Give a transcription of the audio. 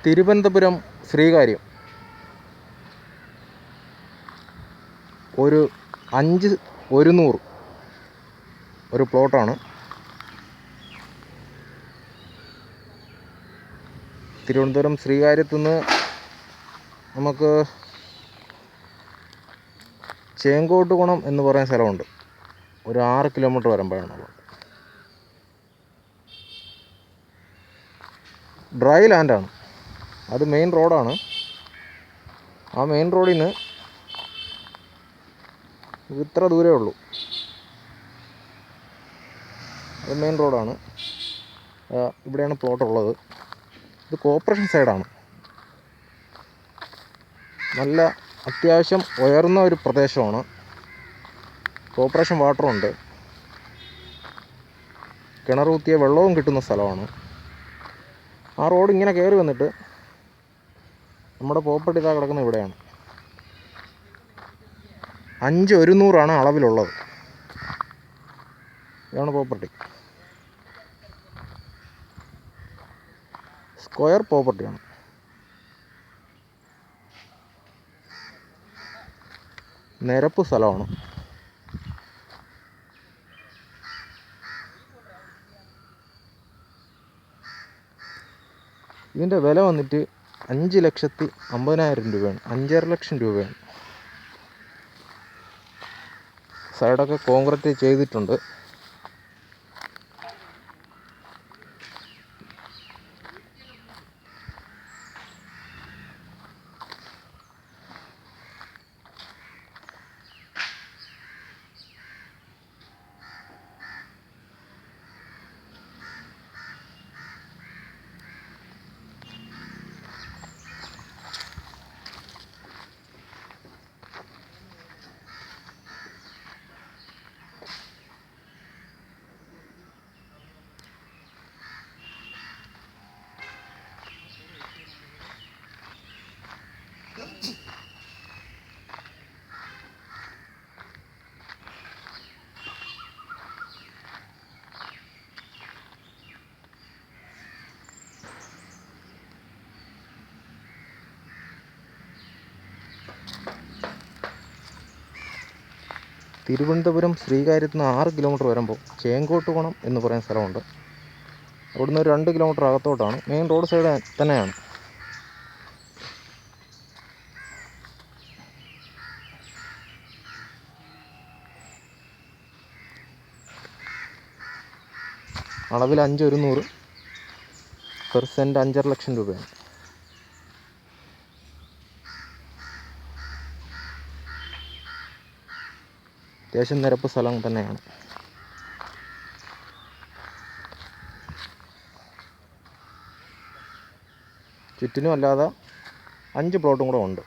തിരുവനന്തപുരം ശ്രീകാര്യം ഒരു 5,100 ഒരു പ്ലോട്ടാണ്. തിരുവനന്തപുരം ശ്രീകാര്യത്തുനിന്ന് നമുക്ക് ചേങ്കോട്ടുകുണം എന്ന് പറയുന്ന സ്ഥലമുണ്ട്. ഒരു 6 കിലോമീറ്റർ വരുമ്പോഴാണുള്ളത്. ഡ്രൈ ലാൻഡാണ്. അത് മെയിൻ റോഡാണ്. ആ മെയിൻ റോഡിൽ നിന്ന് ഇത്ര ദൂരമേ ഉള്ളൂ. അത് മെയിൻ റോഡാണ്. ഇവിടെയാണ് പ്ലോട്ട് ഉള്ളത്. ഇത് കോർപ്പറേഷൻ സൈഡാണ്. നല്ല അത്യാവശ്യം ഉയർന്ന ഒരു പ്രദേശമാണ്. കോർപ്പറേഷൻ വാട്ടറുണ്ട്. കിണർ കുത്തിയ വെള്ളവും കിട്ടുന്ന സ്ഥലമാണ്. ആ റോഡ് ഇങ്ങനെ കയറി വന്നിട്ട് നമ്മുടെ പ്രോപ്പർട്ടി ഇതാ കിടക്കുന്ന ഇവിടെയാണ്. 5,100 അളവിലുള്ളത്. ഇതാണ് പ്രോപ്പർട്ടി. സ്ക്വയർ പ്രോപ്പർട്ടിയാണ്. നിരപ്പ് സ്ഥലമാണ്. ഇതിൻ്റെ വില വന്നിട്ട് 5,50,000 രൂപയാണ്. 5.5 ലക്ഷം രൂപയാണ്. സൈഡൊക്കെ കോൺക്രീറ്റ് ചെയ്തിട്ടുണ്ട്. തിരുവനന്തപുരം ശ്രീകാര്യത്ത് നിന്ന് 6 കിലോമീറ്റർ വരുമ്പോൾ ചേങ്കോട്ടുകുണം എന്ന് പറയുന്ന സ്ഥലമുണ്ട്. അവിടുന്ന് ഒരു 2 കിലോമീറ്റർ അകത്തോട്ടാണ്. മെയിൻ റോഡ് സൈഡ് തന്നെയാണ്. അളവിൽ 5,100 പെർ സെൻറ്റ് 5.5 ലക്ഷം രൂപയാണ്. അത്യാവശ്യം നിരപ്പ് സ്ഥലം തന്നെയാണ്. ചുറ്റിനും അല്ലാതെ 5 പ്ലോട്ടും കൂടെ ഉണ്ട്.